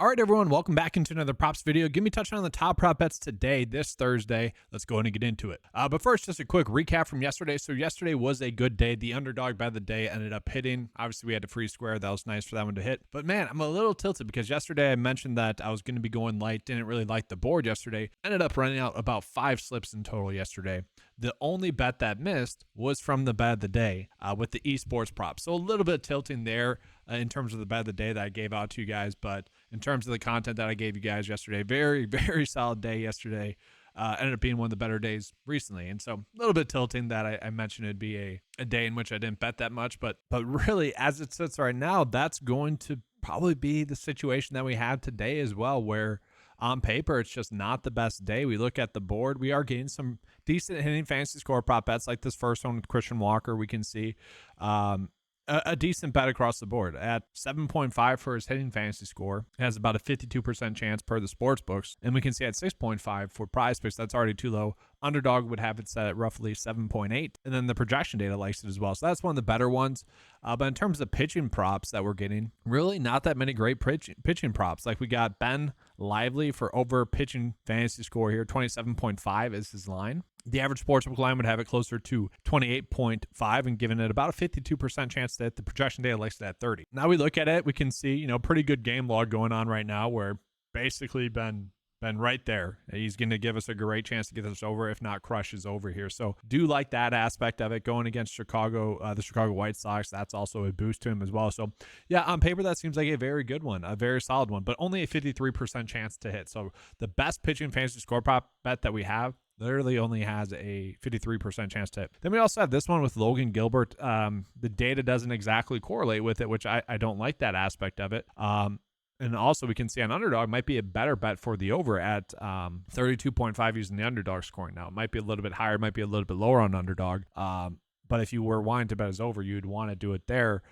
All right, everyone, welcome back into another props video. Give me a touchdown on the top prop bets today, this Thursday. Let's go ahead and get into it. But first, just a quick recap from yesterday. So yesterday was a good day. The underdog bet of the day ended up hitting. Obviously, we had a free square. That was nice for that one to hit. But man, I'm a little tilted because yesterday I mentioned that I was going to be going light. Didn't really like the board yesterday. Ended up running out about 5 slips in total yesterday. The only bet that missed was from the bet of the day with the esports prop. So a little bit tilting there in terms of the bet of the day that I gave out to you guys. But in terms of the content that I gave you guys yesterday, very, very solid day yesterday. Ended up being one of the better days recently. And so a little bit tilting that I mentioned it'd be a day in which I didn't bet that much. But really, as it sits right now, that's going to probably be the situation that we have today as well, where on paper, it's just not the best day. We look at the board. We are getting some decent hitting fantasy score prop bets like this first one with Christian Walker. We can see a decent bet across the board at 7.5 for his hitting fantasy score. It has about a 52% chance per the sports books. And we can see at 6.5 for PrizePicks, that's already too low. Underdog would have it set at roughly 7.8. And then the projection data likes it as well. So that's one of the better ones. But in terms of pitching props that we're getting, really not that many great pitching props. Like we got Ben Lively for over pitching fantasy score here. 27.5 is his line. The average sportsbook line would have it closer to 28.5 and giving it about a 52% chance that the projection data likes it at 30. Now we look at it, we can see, pretty good game log going on right now where basically Ben right there. He's going to give us a great chance to get this over, if not crushes over here. So do like that aspect of it going against Chicago, the Chicago White Sox. That's also a boost to him as well. So yeah, on paper, that seems like a very good one, a very solid one, but only a 53% chance to hit. So the best pitching fantasy score prop bet that we have literally only has a 53% chance to hit. Then we also have this one with Logan Gilbert. The data doesn't exactly correlate with it, which I don't like that aspect of it. And also we can see on Underdog might be a better bet for the over at 32.5 using the Underdog scoring. Now, it might be a little bit higher, it might be a little bit lower on Underdog. But if you were wanting to bet as over, you'd want to do it there.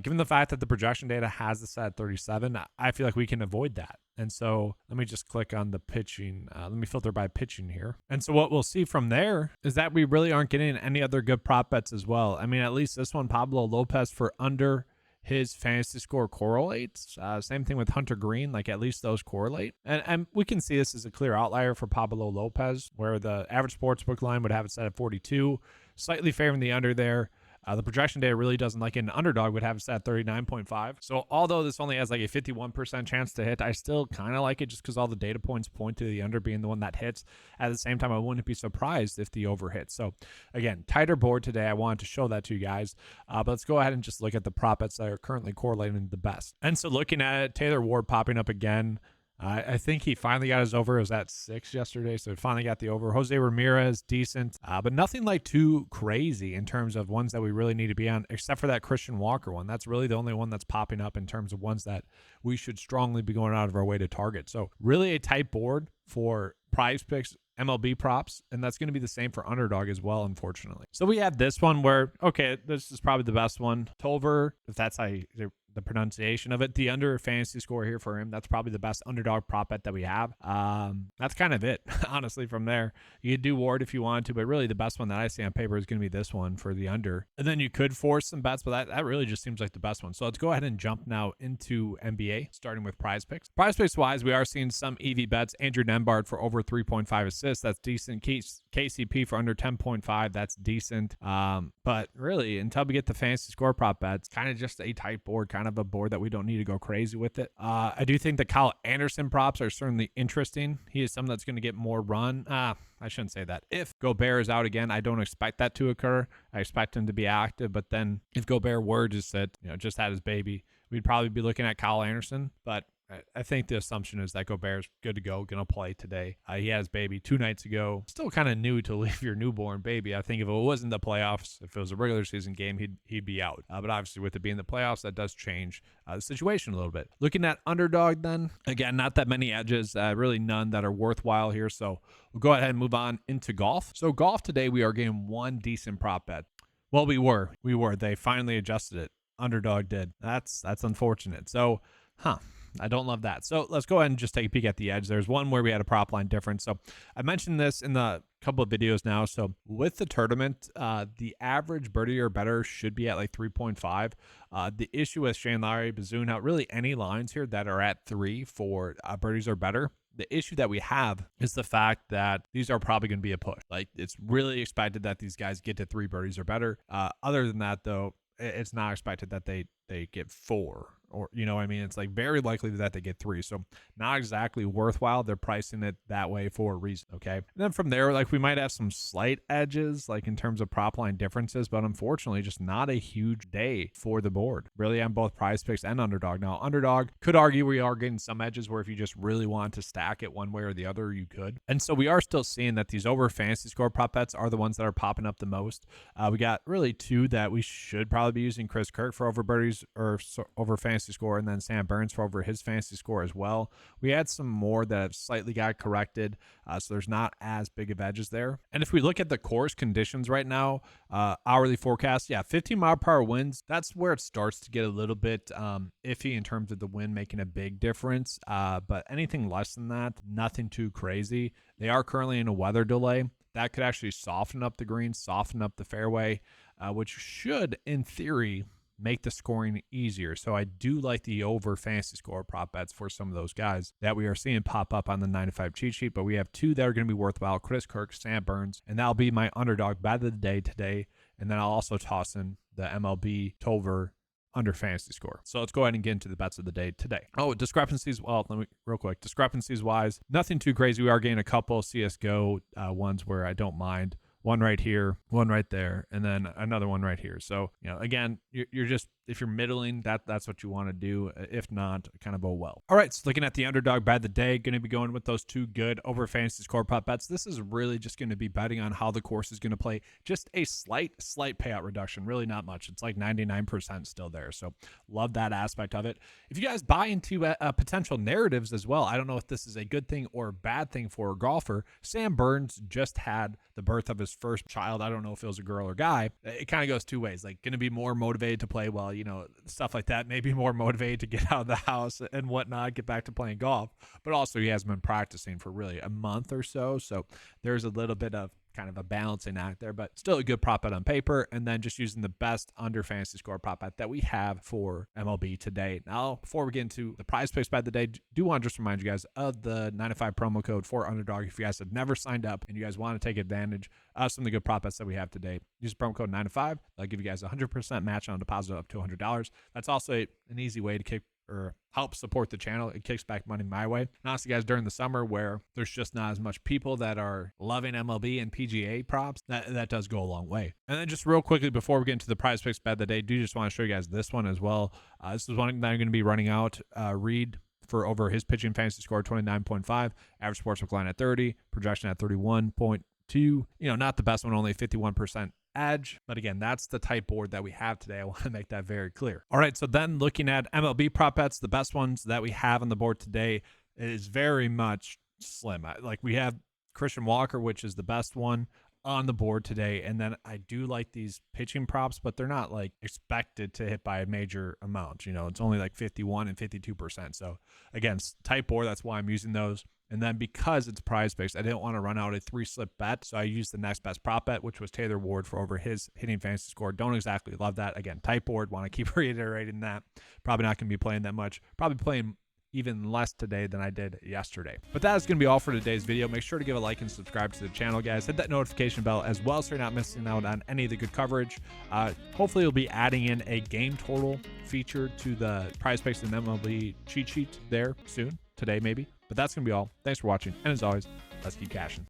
Given the fact that the projection data has the set at 37, I feel like we can avoid that. And so let me just click on the pitching. Let me filter by pitching here. And so what we'll see from there is that we really aren't getting any other good prop bets as well. I mean, at least this one, Pablo Lopez for under his fantasy score correlates. Same thing with Hunter Green, like at least those correlate. And we can see this as a clear outlier for Pablo Lopez, where the average sportsbook line would have it set at 42, slightly favoring the under there. The projection data really doesn't like it. An Underdog would have it set at 39.5. So although this only has like a 51% chance to hit, I still kind of like it just because all the data points point to the under being the one that hits. At the same time, I wouldn't be surprised if the over hits. So again, tighter board today. I wanted to show that to you guys. But let's go ahead and just look at the prop bets that are currently correlating the best. And so looking at it, Taylor Ward popping up again. I think he finally got his over. It was at 6 yesterday, so he finally got the over. Jose Ramirez, decent, but nothing like too crazy in terms of ones that we really need to be on, except for that Christian Walker one. That's really the only one that's popping up in terms of ones that we should strongly be going out of our way to target. So really a tight board for PrizePicks, MLB props, and that's going to be the same for Underdog as well, unfortunately. So we have this one where, okay, this is probably the best one. Tolver, if that's how the pronunciation of it, the under fantasy score here for him, that's probably the best Underdog prop bet that we have. That's kind of it, honestly, from there. You could do Ward if you wanted to, but really the best one that I see on paper is going to be this one for the under. And then you could force some bets, but that really just seems like the best one. So let's go ahead and jump now into NBA, starting with PrizePicks. PrizePicks wise, we are seeing some EV bets. Andrew Nembhard for over 3.5 assists. That's decent. KCP for under 10.5. That's decent. But really, until we get the fantasy score prop bets, kind of just a tight board, kind of a board that we don't need to go crazy with it. I do think the Kyle Anderson props are certainly interesting. He is someone that's going to get more run. I shouldn't say that. If Gobert is out again, I don't expect that to occur. I expect him to be active, but then if Gobert were just had his baby, we'd probably be looking at Kyle Anderson. But I think the assumption is that Gobert's good to go, going to play today. He had his baby 2 nights ago. Still kind of new to leave your newborn baby. I think if it wasn't the playoffs, if it was a regular season game, he'd be out. But obviously with it being the playoffs, that does change the situation a little bit. Looking at Underdog then, again, not that many edges, really none that are worthwhile here. So we'll go ahead and move on into golf. So golf today, we are getting one decent prop bet. Well, we were. They finally adjusted it. Underdog did. That's unfortunate. So, I don't love that. So let's go ahead and just take a peek at the edge. There's one where we had a prop line difference. So I mentioned this in the couple of videos now. So with the tournament, the average birdie or better should be at like 3.5. The issue with Shane Lowry, Bazoon, out really any lines here that are at 3 for birdies or better. The issue that we have is the fact that these are probably going to be a push. Like, it's really expected that these guys get to 3 birdies or better. Other than that, though, it's not expected that they get 4, or, you know what I mean? It's like very likely that they get 3. So not exactly worthwhile. They're pricing it that way for a reason. Okay. And then from there, like, we might have some slight edges, like in terms of prop line differences, but unfortunately just not a huge day for the board, really, on both PrizePicks and Underdog. Now, Underdog could argue we are getting some edges where if you just really want to stack it one way or the other, you could. And so we are still seeing that these over fantasy score prop bets are the ones that are popping up the most. We got really 2 that we should probably be using: Chris Kirk for over birdies or over fantasy score, and then Sam Burns for over his fantasy score as well. We had some more that have slightly got corrected, so there's not as big of edges there. And if we look at the course conditions right now, hourly forecast, 15-mile-per-hour winds, that's where it starts to get a little bit iffy in terms of the wind making a big difference. But anything less than that, nothing too crazy. They are currently in a weather delay. That could actually soften up the green, soften up the fairway, which should, in theory, make the scoring easier. So I do like the over fantasy score prop bets for some of those guys that we are seeing pop up on the 9-to-5 cheat sheet. But we have 2 that are going to be worthwhile: Chris Kirk, Sam Burns, and that'll be my underdog bet of the day today. And then I'll also toss in the MLB Tolver under fantasy score. So let's go ahead and get into the bets of the day today. Oh, discrepancies. Well, let me real quick. Discrepancies wise, nothing too crazy. We are getting a couple CSGO ones where I don't mind. One right here, one right there, and then another one right here. So, you know, again, you're just, if you're middling, that's what you want to do. If not, kind of, oh well. All right, so looking at the underdog bet of the day, going to be going with those 2 good over fantasy score prop bets. This is really just going to be betting on how the course is going to play. Just a slight payout reduction, really not much. It's like 99% still there. So love that aspect of it. If you guys buy into potential narratives as well, I don't know if this is a good thing or a bad thing for a golfer. Sam Burns just had the birth of his first child. I don't know if it was a girl or guy. It kind of goes 2 ways. Like, going to be more motivated to play well, you know, stuff like that. Maybe more motivated to get out of the house and whatnot, get back to playing golf. But also, he hasn't been practicing for really a month or so. So there's a little bit of kind of a balancing act there, but still a good prop bet on paper. And then just using the best under fantasy score prop bet that we have for MLB today. Now, before we get into the prize picks bet of the day, do want to just remind you guys of the 9-to-5 promo code for Underdog. If you guys have never signed up and you guys want to take advantage of some of the good prop bets that we have today, use promo code 9-to-5. That'll give you guys a 100% match on a deposit up to $100. That's also an easy way to kick or help support the channel. It kicks back money my way. And honestly, guys, during the summer where there's just not as much people that are loving MLB and PGA props, that does go a long way. And then just real quickly before we get into the prize picks bet of the day, do just want to show you guys this one as well. This is one that I'm going to be running out. Reed for over his pitching fantasy score, 29.5, average sportsbook line at 30, projection at 31.2. You know, not the best one, only 51% edge. But again, that's the type board that we have today. I want to make that very clear. All right, so then looking at MLB prop bets, the best ones that we have on the board today is very much slim. Like, we have Christian Walker, which is the best one on the board today. And then I do like these pitching props, but they're not like expected to hit by a major amount. You know, it's only like 51 and 52%. So again, type board, that's why I'm using those. And then because it's prize picks, I didn't want to run out a 3-slip bet. So I used the next best prop bet, which was Taylor Ward for over his hitting fantasy score. Don't exactly love that. Again, type board, want to keep reiterating that. Probably not going to be playing that much. Probably playing even less today than I did yesterday. But that is going to be all for today's video. Make sure to give a like and subscribe to the channel, guys. Hit that notification bell as well so you're not missing out on any of the good coverage. Hopefully we'll be adding in a game total feature to the prize picks and MLB cheat sheet there soon, today maybe. But that's going to be all. Thanks for watching. And as always, let's keep cashing.